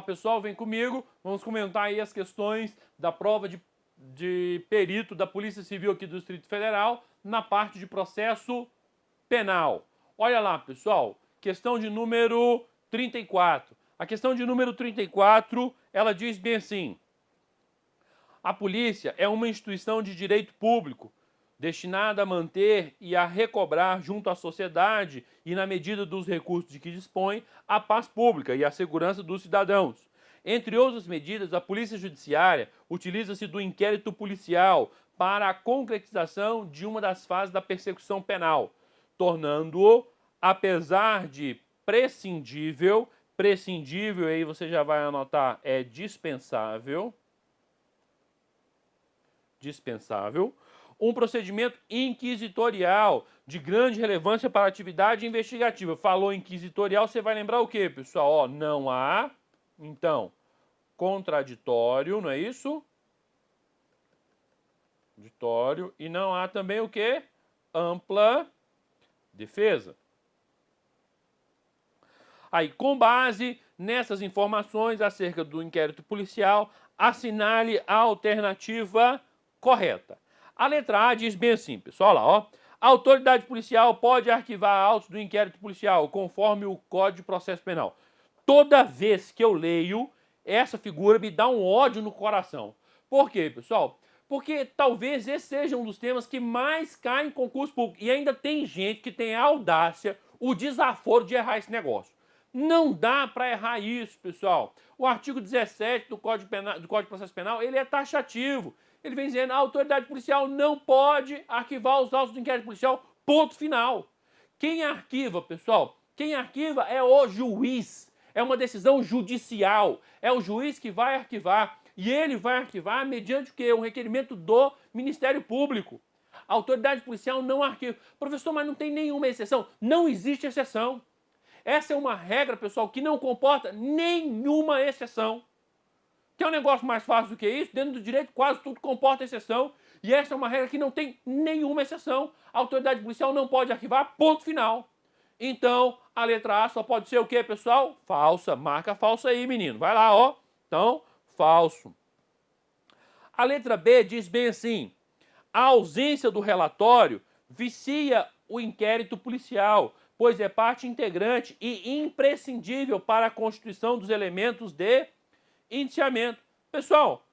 pessoal, vem comigo, vamos comentar aí as questões da prova de perito da Polícia Civil aqui do Distrito Federal na parte de processo penal. Olha lá, pessoal, questão de número 34. A questão de número 34, ela diz bem assim: a polícia é uma instituição de direito público destinada a manter e a recobrar junto à sociedade e na medida dos recursos de que dispõe a paz pública e a segurança dos cidadãos. Entre outras medidas, a Polícia Judiciária utiliza-se do inquérito policial para a concretização de uma das fases da persecução penal, tornando-o, apesar de prescindível, aí você já vai anotar, é dispensável, um procedimento inquisitorial de grande relevância para a atividade investigativa. Falou inquisitorial, você vai lembrar o quê, pessoal? Ó, não há, então, contraditório, não é isso? Contraditório. E não há também o quê? Ampla defesa. Aí, com base nessas informações acerca do inquérito policial, assinale a alternativa correta. A letra A diz bem assim, pessoal, lá, ó. A autoridade policial pode arquivar autos do inquérito policial, conforme o Código de Processo Penal. Toda vez que eu leio essa figura, me dá um ódio no coração. Por quê, pessoal? Porque talvez esse seja um dos temas que mais cai em concurso público. E ainda tem gente que tem a audácia, o desaforo de errar esse negócio. Não dá para errar isso, pessoal. O artigo 17 do Código de Processo Penal, ele é taxativo. Ele vem dizendo que a autoridade policial não pode arquivar os autos do inquérito policial, ponto final. Quem arquiva, pessoal? Quem arquiva é o juiz. É uma decisão judicial. É o juiz que vai arquivar. E ele vai arquivar mediante o quê? Um requerimento do Ministério Público. A autoridade policial não arquiva. Professor, mas não tem nenhuma exceção. Não existe exceção. Essa é uma regra, pessoal, que não comporta nenhuma exceção. Quer um negócio mais fácil do que isso? Dentro do direito, quase tudo comporta exceção. E essa é uma regra que não tem nenhuma exceção. A autoridade policial não pode arquivar, ponto final. Então, a letra A só pode ser o quê, pessoal? Falsa. Marca falsa aí, menino. Vai lá, ó. Então, falso. A letra B diz bem assim: a ausência do relatório vicia o inquérito policial, pois é parte integrante e imprescindível para a constituição dos elementos de indiciamento. Pessoal,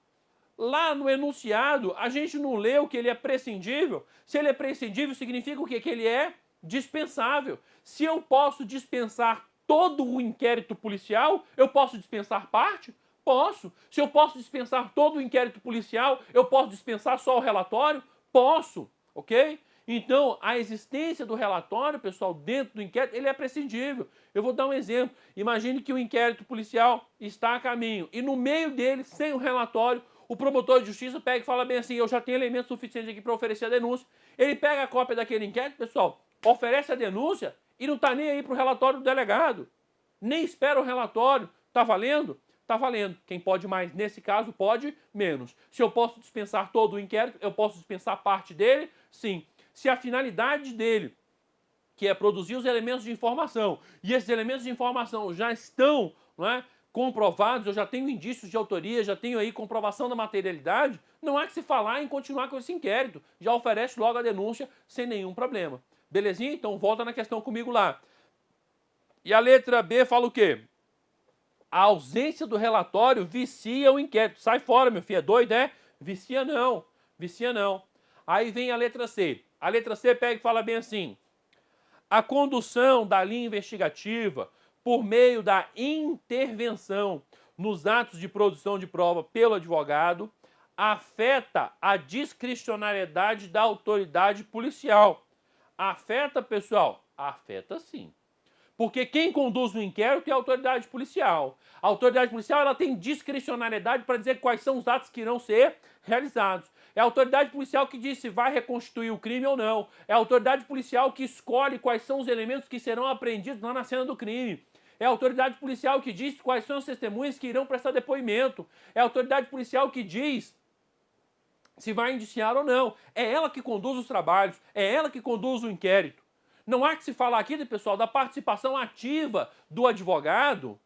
lá no enunciado, a gente não leu que ele é prescindível. Se ele é prescindível, significa o quê? Que ele é dispensável. Se eu posso dispensar todo o inquérito policial, eu posso dispensar parte? Posso. Se eu posso dispensar todo o inquérito policial, eu posso dispensar só o relatório? Posso, ok? Então, a existência do relatório, pessoal, dentro do inquérito, ele é prescindível. Eu vou dar um exemplo. Imagine que o inquérito policial está a caminho e no meio dele, sem o relatório, o promotor de justiça pega e fala bem assim: eu já tenho elementos suficientes aqui para oferecer a denúncia. Ele pega a cópia daquele inquérito, pessoal, oferece a denúncia e não está nem aí para o relatório do delegado. Nem espera o relatório. Está valendo? Está valendo. Quem pode mais, nesse caso, pode menos. Se eu posso dispensar todo o inquérito, eu posso dispensar parte dele? Sim. Se a finalidade dele, que é produzir os elementos de informação, e esses elementos de informação já estão, não é, comprovados, eu já tenho indícios de autoria, já tenho aí comprovação da materialidade, não há que se falar em continuar com esse inquérito. Já oferece logo a denúncia sem nenhum problema. Belezinha? Então volta na questão comigo lá. E a letra B fala o quê? A ausência do relatório vicia o inquérito. Sai fora, meu filho. É doido, é? Vicia não. Vicia não. Aí vem a letra C. A letra C pega e fala bem assim: a condução da linha investigativa por meio da intervenção nos atos de produção de prova pelo advogado afeta a discricionariedade da autoridade policial. Afeta, pessoal? Afeta sim. Porque quem conduz o inquérito é a autoridade policial. A autoridade policial, ela tem discricionariedade para dizer quais são os atos que irão ser realizados. É a autoridade policial que diz se vai reconstituir o crime ou não. É a autoridade policial que escolhe quais são os elementos que serão apreendidos lá na cena do crime. É a autoridade policial que diz quais são as testemunhas que irão prestar depoimento. É a autoridade policial que diz se vai indiciar ou não. É ela que conduz os trabalhos. É ela que conduz o inquérito. Não há que se falar aqui, pessoal, da participação ativa do advogado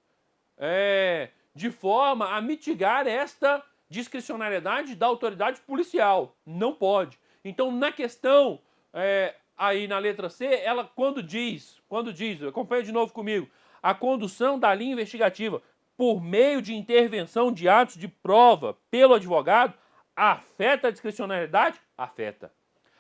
de forma a mitigar esta discricionariedade da autoridade policial. Não pode. Então, na questão, aí na letra C, ela quando diz, acompanha de novo comigo, a condução da linha investigativa por meio de intervenção de atos de prova pelo advogado, afeta a discricionariedade? Afeta.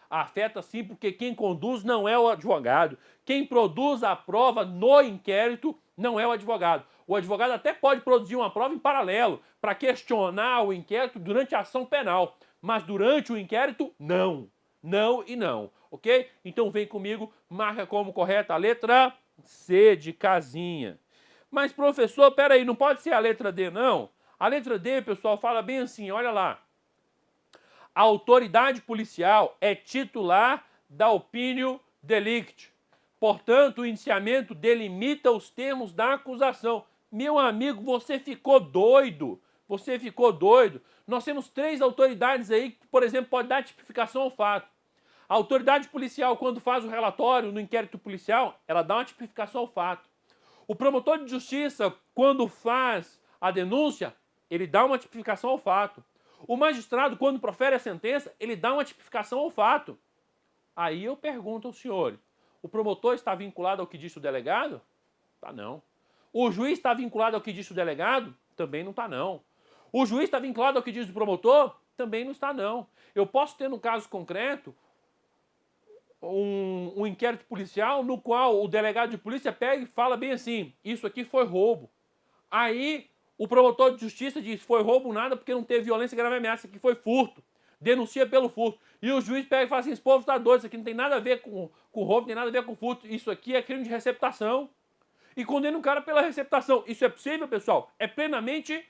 Afeta sim, porque quem conduz não é o advogado. Quem produz a prova no inquérito não é o advogado. O advogado até pode produzir uma prova em paralelo para questionar o inquérito durante a ação penal, mas durante o inquérito, não. Não e não, ok? Então vem comigo, marca como correta a letra C de casinha. Mas professor, peraí, não pode ser a letra D não? A letra D, pessoal, fala bem assim, olha lá. A autoridade policial é titular da opinião delicti. Portanto, o indiciamento delimita os termos da acusação. Meu amigo, você ficou doido. Você ficou doido. Nós temos 3 autoridades aí que, por exemplo, pode dar tipificação ao fato. A autoridade policial, quando faz o relatório no inquérito policial, ela dá uma tipificação ao fato. O promotor de justiça, quando faz a denúncia, ele dá uma tipificação ao fato. O magistrado, quando profere a sentença, ele dá uma tipificação ao fato. Aí eu pergunto aos senhores, o promotor está vinculado ao que disse o delegado? Tá não. O juiz está vinculado ao que disse o delegado? Também não está não. O juiz está vinculado ao que diz o promotor? Também não está não. Eu posso ter no caso concreto um inquérito policial no qual o delegado de polícia pega e fala bem assim, isso aqui foi roubo. Aí o promotor de justiça diz, foi roubo nada porque não teve violência, grave ameaça, que foi furto. Denuncia pelo furto. E o juiz pega e fala assim, esse povo está doido, isso aqui não tem nada a ver com roubo, não tem nada a ver com furto, isso aqui é crime de receptação. E condena o cara pela receptação. Isso é possível, pessoal? É plenamente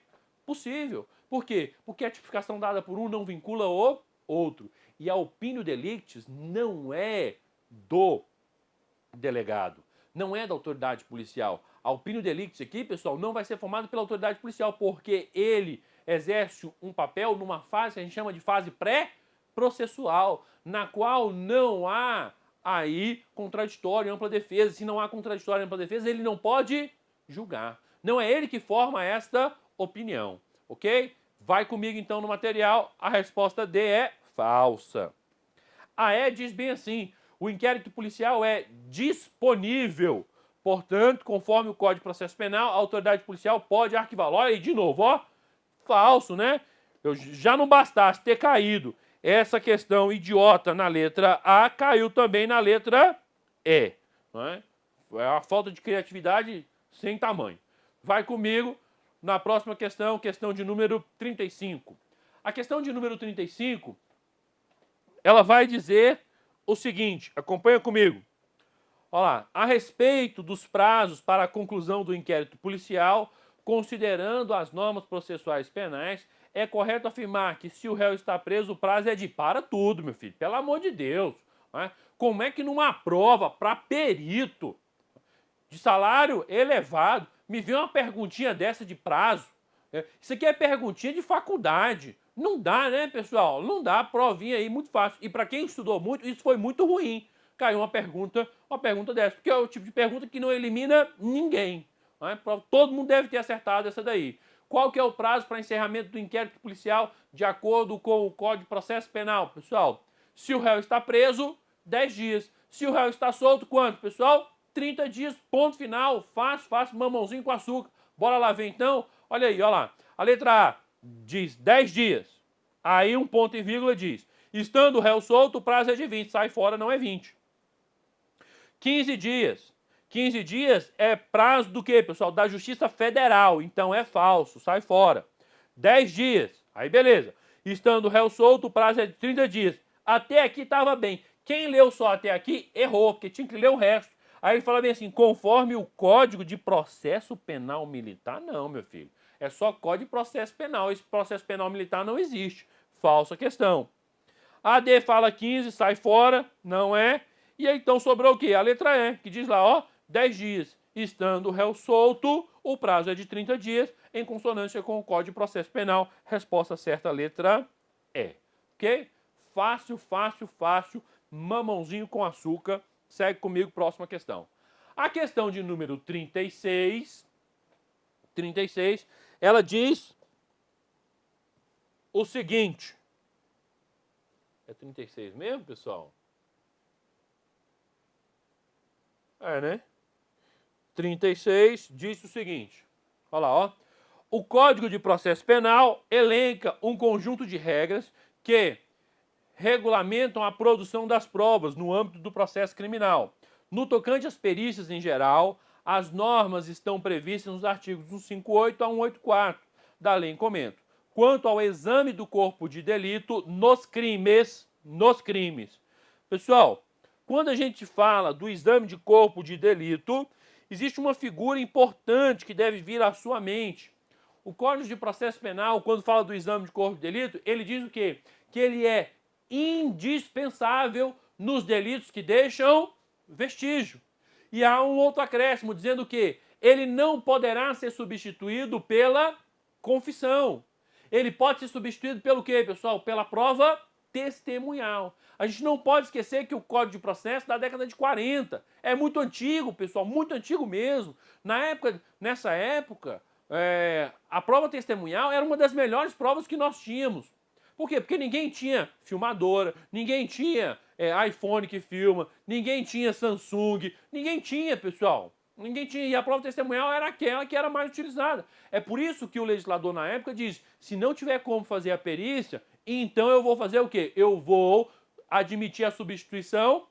possível. Por quê? Porque a tipificação dada por um não vincula o outro. E a opinião delictis não é do delegado, não é da autoridade policial. A opinião delictis aqui, pessoal, não vai ser formada pela autoridade policial, porque ele exerce um papel numa fase que a gente chama de fase pré-processual, na qual não há aí contraditório e ampla defesa. Se não há contraditório e ampla defesa, ele não pode julgar. Não é ele que forma esta opinião, ok? Vai comigo então no material, a resposta D é falsa. A E diz bem assim, o inquérito policial é disponível. Portanto, conforme o Código de Processo Penal, a autoridade policial pode arquivá-lo. Olha aí de novo, ó. Falso, né? Eu já não bastasse ter caído essa questão idiota na letra A, caiu também na letra E. Não é? É uma falta de criatividade sem tamanho. Vai comigo na próxima questão, questão de número 35. A questão de número 35, ela vai dizer o seguinte, acompanha comigo. Olha lá, a respeito dos prazos para a conclusão do inquérito policial, considerando as normas processuais penais, é correto afirmar que se o réu está preso, o prazo é de para tudo, meu filho, pelo amor de Deus. Não é? Como é que numa prova para perito de salário elevado, me vem uma perguntinha dessa de prazo? Isso aqui é perguntinha de faculdade. Não dá, né, pessoal? Não dá, provinha aí muito fácil. E para quem estudou muito, isso foi muito ruim. Caiu uma pergunta dessa, porque é o tipo de pergunta que não elimina ninguém. Né? Todo mundo deve ter acertado essa daí. Qual que é o prazo para encerramento do inquérito policial de acordo com o Código de Processo Penal? Pessoal, se o réu está preso, 10 dias. Se o réu está solto, quanto, pessoal? 30 dias, ponto final. Fácil, mamãozinho com açúcar. Bora lá ver então? Olha aí, olha lá. A letra A diz 10 dias. Aí um ponto e vírgula diz, estando o réu solto, o prazo é de 20. Sai fora, não é 20. 15 dias. 15 dias é prazo do quê, pessoal? Da Justiça Federal. Então é falso, sai fora. 10 dias. Aí beleza. Estando o réu solto, o prazo é de 30 dias. Até aqui estava bem. Quem leu só até aqui, errou, porque tinha que ler o resto. Aí ele fala bem assim, conforme o Código de Processo Penal Militar, não, meu filho. É só Código de Processo Penal. Esse processo penal militar não existe. Falsa questão. A D fala 15, sai fora, não é. E aí então sobrou o quê? A letra E, que diz lá, ó, 10 dias. Estando o réu solto, o prazo é de 30 dias, em consonância com o Código de Processo Penal. Resposta certa, letra E. Ok? Fácil, mamãozinho com açúcar. Segue comigo, próxima questão. A questão de número 36, ela diz o seguinte. É 36 mesmo, pessoal? É, né? 36 diz o seguinte. Olha lá, ó. O Código de Processo Penal elenca um conjunto de regras que regulamentam a produção das provas no âmbito do processo criminal. No tocante às perícias em geral, as normas estão previstas nos artigos 158 a 184 da Lei em Comento. Quanto ao exame do corpo de delito nos crimes. Pessoal, quando a gente fala do exame de corpo de delito, existe uma figura importante que deve vir à sua mente. O Código de Processo Penal, quando fala do exame de corpo de delito, ele diz o quê? Que ele é indispensável nos delitos que deixam vestígio. E há um outro acréscimo dizendo que ele não poderá ser substituído pela confissão. Ele pode ser substituído pelo quê, pessoal? Pela prova testemunhal. A gente não pode esquecer que o Código de Processo é da década de 40. É muito antigo, pessoal, muito antigo mesmo. Nessa época, a prova testemunhal era uma das melhores provas que nós tínhamos. Por quê? Porque ninguém tinha filmadora, ninguém tinha iPhone que filma, ninguém tinha Samsung, ninguém tinha, pessoal. Ninguém tinha. E a prova testemunhal era aquela que era mais utilizada. É por isso que o legislador na época diz, se não tiver como fazer a perícia, então eu vou fazer o quê? Eu vou admitir a substituição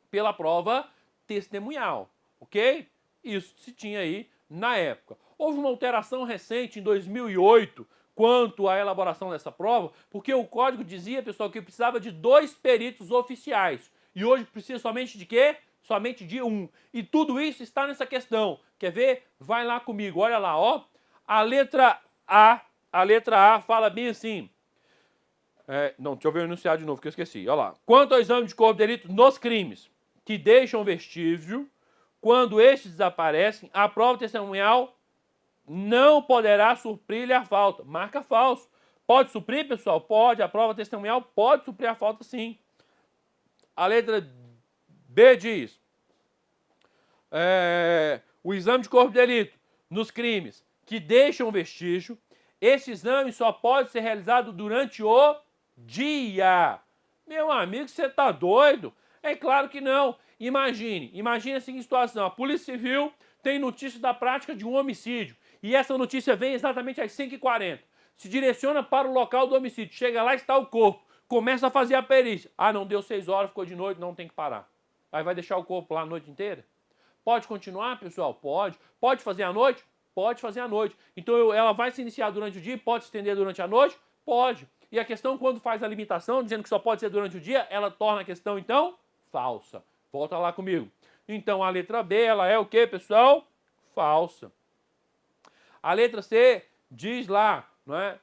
pela prova testemunhal, ok? Isso se tinha aí na época. Houve uma alteração recente em 2008 quanto à elaboração dessa prova, porque o código dizia, pessoal, que precisava de 2 peritos oficiais. E hoje precisa somente de quê? Somente de 1. E tudo isso está nessa questão. Quer ver? Vai lá comigo, olha lá, ó. A letra A fala bem assim. Não, deixa eu ver o enunciado de novo que eu esqueci. Olha lá. Quanto ao exame de corpo de delito nos crimes que deixam vestígio, quando estes desaparecem, a prova testemunhal não poderá suprir-lhe a falta. Marca falso. Pode suprir, pessoal? Pode. A prova testemunhal pode suprir a falta, sim. A letra B diz: o exame de corpo de delito nos crimes que deixam vestígio, esse exame só pode ser realizado durante o dia. Meu amigo, você tá doido? É claro que não. Imagine a seguinte situação. A Polícia Civil tem notícia da prática de um homicídio. E essa notícia vem exatamente às 5h40. Se direciona para o local do homicídio. Chega lá, está o corpo. Começa a fazer a perícia. Ah, não deu 6 horas, ficou de noite, não tem que parar. Aí vai deixar o corpo lá a noite inteira? Pode continuar, pessoal? Pode. Pode fazer à noite? Pode fazer à noite. Então ela vai se iniciar durante o dia, pode se estender durante a noite? Pode. E a questão, quando faz a limitação, dizendo que só pode ser durante o dia, ela torna a questão, então, falsa. Volta lá comigo. Então, a letra B, ela é o quê, pessoal? Falsa. A letra C diz lá, não é?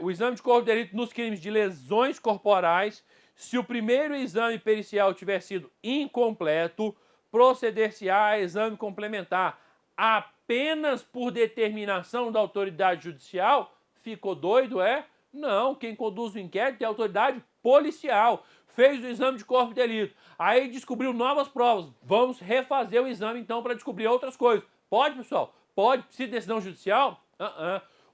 O exame de corpo de delito nos crimes de lesões corporais, se o primeiro exame pericial tiver sido incompleto, proceder-se-á a exame complementar apenas por determinação da autoridade judicial. Ficou doido, é? Não, quem conduz o inquérito é a autoridade policial. Fez o exame de corpo de delito, aí descobriu novas provas. Vamos refazer o exame então para descobrir outras coisas. Pode, pessoal? Pode. Precisa de decisão judicial?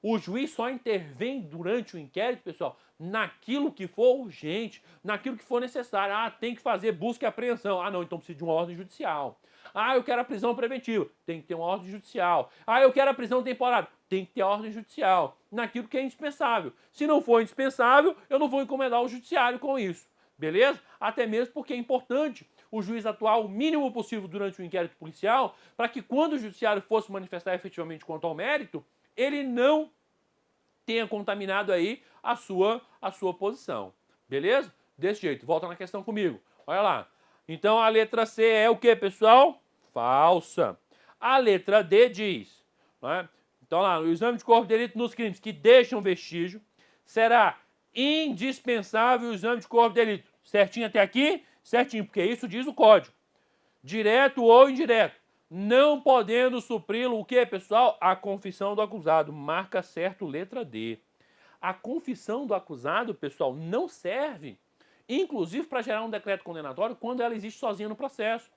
O juiz só intervém durante o inquérito, pessoal, naquilo que for urgente, naquilo que for necessário. Ah, tem que fazer busca e apreensão. Ah, não, então precisa de uma ordem judicial. Ah, eu quero a prisão preventiva. Tem que ter uma ordem judicial. Ah, eu quero a prisão temporária. Tem que ter a ordem judicial. Naquilo que é indispensável. Se não for indispensável, eu não vou encomendar o judiciário com isso. Beleza? Até mesmo porque é importante o juiz atuar o mínimo possível durante o inquérito policial, para que quando o judiciário fosse manifestar efetivamente quanto ao mérito, ele não tenha contaminado aí a sua posição. Beleza? Desse jeito. Volta na questão comigo. Olha lá. Então a letra C é o que, pessoal? Falsa. A letra D diz, não é? Então lá, o exame de corpo de delito nos crimes que deixam vestígio será indispensável o exame de corpo de delito. Certinho até aqui? Certinho, porque isso diz o código. Direto ou indireto. Não podendo supri-lo o que, pessoal? A confissão do acusado. Marca certo, letra D. A confissão do acusado, pessoal, não serve, inclusive, para gerar um decreto condenatório quando ela existe sozinha no processo.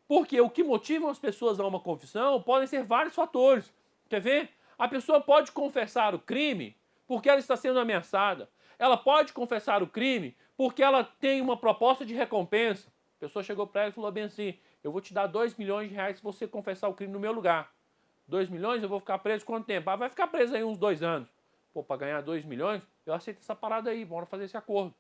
Porque o que motiva as pessoas a uma confissão podem ser vários fatores. Quer ver? A pessoa pode confessar o crime porque ela está sendo ameaçada. Ela pode confessar o crime porque ela tem uma proposta de recompensa. A pessoa chegou para ela e falou bem assim: eu vou te dar 2 milhões de reais se você confessar o crime no meu lugar. 2 milhões, eu vou ficar preso quanto tempo? Ah, vai ficar preso aí uns 2 anos. Pô, para ganhar 2 milhões, eu aceito essa parada aí, bora fazer esse acordo.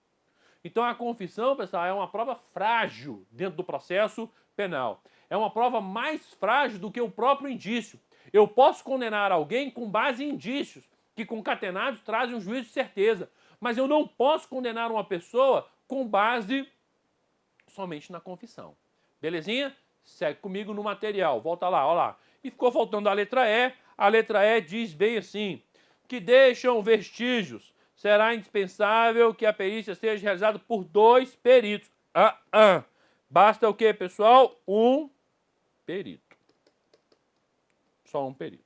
Então a confissão, pessoal, é uma prova frágil dentro do processo penal. É uma prova mais frágil do que o próprio indício. Eu posso condenar alguém com base em indícios, que concatenados trazem um juízo de certeza. Mas eu não posso condenar uma pessoa com base somente na confissão. Belezinha? Segue comigo no material. Volta lá, olha lá. E ficou faltando a letra E. A letra E diz bem assim: que deixam vestígios. Será indispensável que a perícia seja realizada por 2 peritos. Basta o quê, pessoal? Um perito. Só um perito.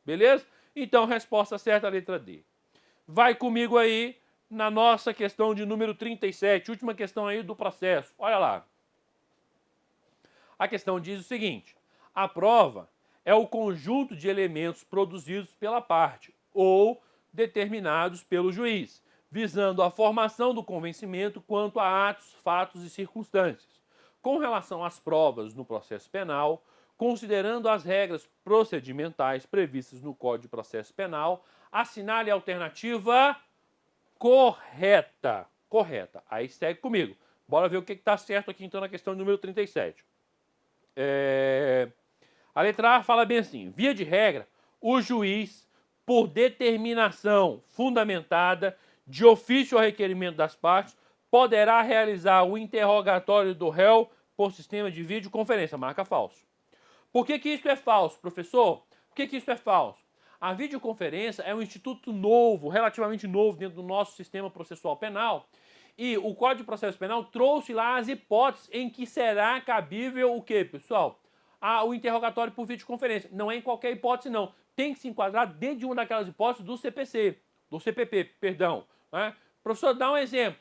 Beleza? Então, resposta certa, a letra D. Vai comigo aí na nossa questão de número 37, última questão aí do processo. Olha lá. A questão diz o seguinte: a prova é o conjunto de elementos produzidos pela parte ou determinados pelo juiz, visando a formação do convencimento quanto a atos, fatos e circunstâncias. Com relação às provas no processo penal, considerando as regras procedimentais previstas no Código de Processo Penal, assinale a alternativa correta. Correta. Aí segue comigo. Bora ver o que está certo aqui então na questão número 37. A letra A fala bem assim: via de regra, o juiz, por determinação fundamentada, de ofício ao requerimento das partes, poderá realizar o interrogatório do réu por sistema de videoconferência. Marca falso. Por que isso é falso, professor? Por que isso é falso? A videoconferência é um instituto novo, relativamente novo dentro do nosso sistema processual penal. E o Código de Processo Penal trouxe lá as hipóteses em que será cabível o quê, pessoal? O interrogatório por videoconferência. Não é em qualquer hipótese, não. Tem que se enquadrar dentro de uma daquelas hipóteses do CPC, do CPP, perdão. Né? Professor, dá um exemplo.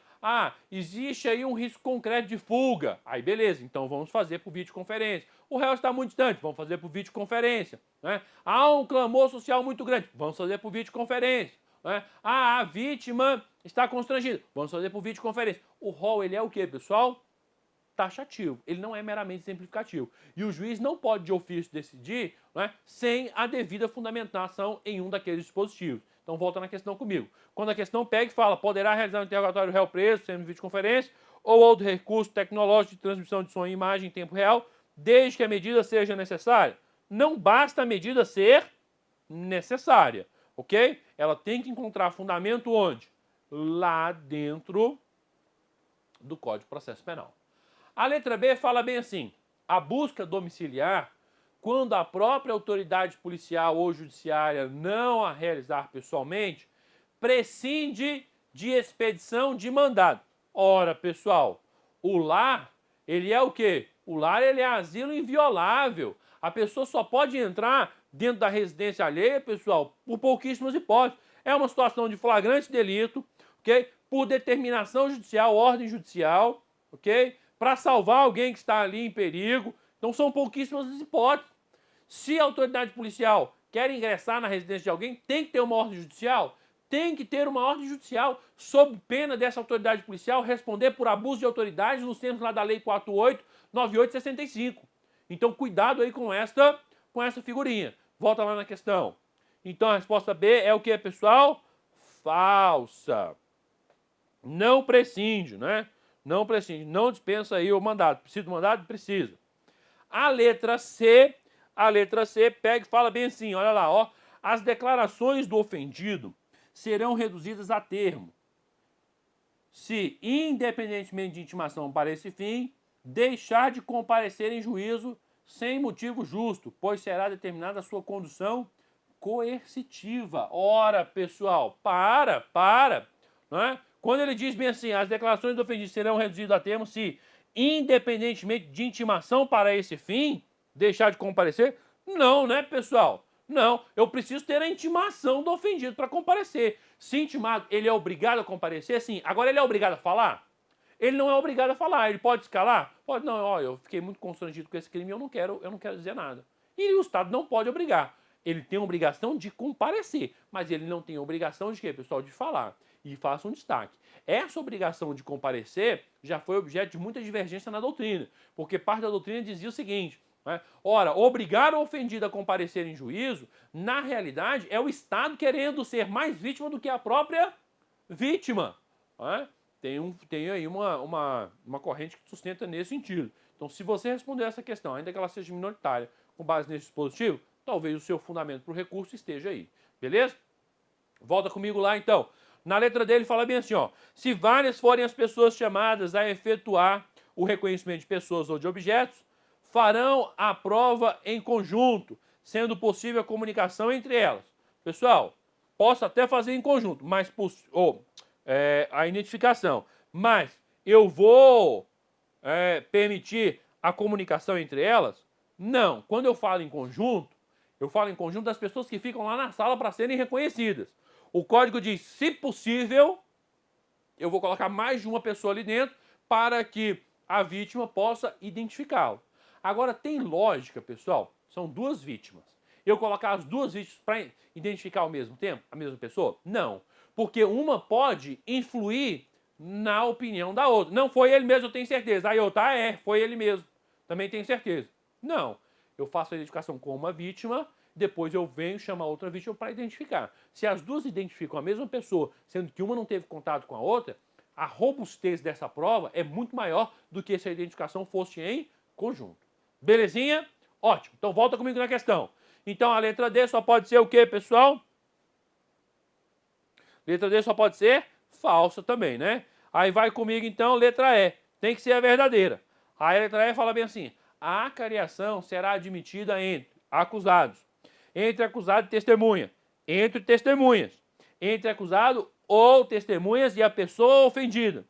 Existe aí um risco concreto de fuga. Aí beleza, então vamos fazer por videoconferência. O réu está muito distante, vamos fazer por videoconferência. Né? Há um clamor social muito grande, vamos fazer por videoconferência. Né? A vítima está constrangida, vamos fazer por videoconferência. O rol, ele é o quê, pessoal? Taxativo, ele não é meramente exemplificativo. E o juiz não pode de ofício decidir, né, sem a devida fundamentação em um daqueles dispositivos. Então volta na questão comigo. Quando a questão pega e fala, poderá realizar um interrogatório do réu preso, sendo videoconferência, ou outro recurso tecnológico de transmissão de som e imagem em tempo real, desde que a medida seja necessária. Não basta a medida ser necessária, ok? Ela tem que encontrar fundamento onde? Lá dentro do Código de Processo Penal. A letra B fala bem assim: a busca domiciliar, quando a própria autoridade policial ou judiciária não a realizar pessoalmente, prescinde de expedição de mandado. Ora, pessoal, o lar, ele é o quê? O lar, ele é asilo inviolável. A pessoa só pode entrar dentro da residência alheia, pessoal, por pouquíssimas hipóteses. É uma situação de flagrante delito, ok? Por determinação judicial, ordem judicial, ok? Para salvar alguém que está ali em perigo. Então são pouquíssimas as hipóteses. Se a autoridade policial quer ingressar na residência de alguém, tem que ter uma ordem judicial. Tem que ter uma ordem judicial, sob pena dessa autoridade policial responder por abuso de autoridade nos termos lá da Lei 48.98/65. Então cuidado aí com essa figurinha. Volta lá na questão. Então a resposta B é o que, pessoal? Falsa. Não prescinde, né? Não prescinde, não dispensa aí o mandado. Precisa do mandado? Precisa. A letra C pega e fala bem assim, olha lá, ó. As declarações do ofendido serão reduzidas a termo se, independentemente de intimação para esse fim, deixar de comparecer em juízo sem motivo justo, pois será determinada a sua condução coercitiva. Ora, pessoal, para, não é? Quando ele diz bem assim, as declarações do ofendido serão reduzidas a termo se, independentemente de intimação para esse fim, deixar de comparecer? Não, né, pessoal? Não, eu preciso ter a intimação do ofendido para comparecer. Se intimado, ele é obrigado a comparecer? Sim. Agora, ele é obrigado a falar? Ele não é obrigado a falar. Ele pode escalar? Pode. Não, ó, eu fiquei muito constrangido com esse crime e eu não quero dizer nada. E o Estado não pode obrigar. Ele tem a obrigação de comparecer, mas ele não tem a obrigação de quê, pessoal? De falar. E faça um destaque. Essa obrigação de comparecer já foi objeto de muita divergência na doutrina, porque parte da doutrina dizia o seguinte, né? Ora, obrigar o ofendido a comparecer em juízo, na realidade, é o Estado querendo ser mais vítima do que a própria vítima. Né? Tem aí uma corrente que sustenta nesse sentido. Então, se você responder essa questão, ainda que ela seja minoritária, com base nesse dispositivo, talvez o seu fundamento para o recurso esteja aí. Beleza? Volta comigo lá, então. Na letra dele fala bem assim, ó. Se várias forem as pessoas chamadas a efetuar o reconhecimento de pessoas ou de objetos, farão a prova em conjunto, sendo possível a comunicação entre elas. Pessoal, posso até fazer em conjunto, mas a identificação, mas eu vou permitir a comunicação entre elas? Não. Quando eu falo em conjunto das pessoas que ficam lá na sala para serem reconhecidas. O código diz, se possível, eu vou colocar mais de uma pessoa ali dentro para que a vítima possa identificá-lo. Agora, tem lógica, pessoal, são duas vítimas. Eu colocar as duas vítimas para identificar ao mesmo tempo, a mesma pessoa? Não. Porque uma pode influir na opinião da outra. Não foi ele mesmo, eu tenho certeza. Aí outra, foi ele mesmo. Também tenho certeza. Não. Eu faço a identificação com uma vítima, depois eu venho chamar outra vítima para identificar. Se as duas identificam a mesma pessoa, sendo que uma não teve contato com a outra, a robustez dessa prova é muito maior do que se a identificação fosse em conjunto. Belezinha? Ótimo. Então volta comigo na questão. Então a letra D só pode ser o quê, pessoal? Letra D só pode ser falsa também, né? Aí vai comigo então, letra E. Tem que ser a verdadeira. Aí a letra E fala bem assim, a acariação será admitida entre acusados, entre acusado e testemunha, entre testemunhas, entre acusado ou testemunhas e a pessoa ofendida,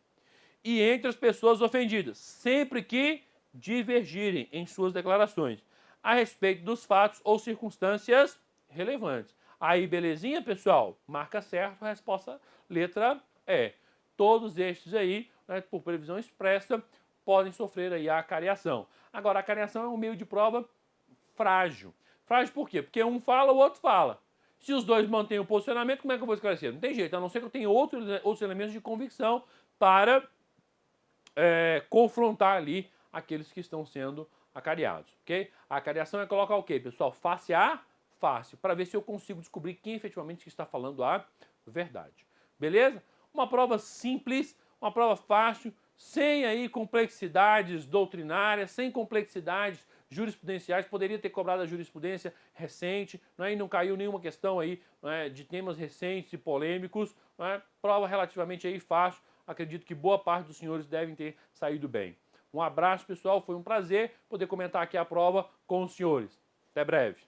e entre as pessoas ofendidas, sempre que divergirem em suas declarações a respeito dos fatos ou circunstâncias relevantes. Aí, belezinha, pessoal? Marca certo, a resposta letra E. Todos estes aí, né, por previsão expressa, podem sofrer aí a acariação. Agora, a acariação é um meio de prova frágil. Frágil por quê? Porque um fala, o outro fala. Se os dois mantêm o posicionamento, como é que eu vou esclarecer? Não tem jeito, a não ser que eu tenha outros elementos de convicção para confrontar ali aqueles que estão sendo acariados, ok? A acariação é colocar o quê, pessoal? Face a face, para ver se eu consigo descobrir quem efetivamente está falando a verdade. Beleza? Uma prova simples, uma prova fácil, sem aí complexidades doutrinárias, sem complexidades jurisprudenciais. Poderia ter cobrado a jurisprudência recente, não é? E não caiu nenhuma questão aí, não é? De temas recentes e polêmicos, não é? Prova relativamente aí fácil. Acredito que boa parte dos senhores devem ter saído bem. Um abraço, pessoal. Foi um prazer poder comentar aqui a prova com os senhores. Até breve.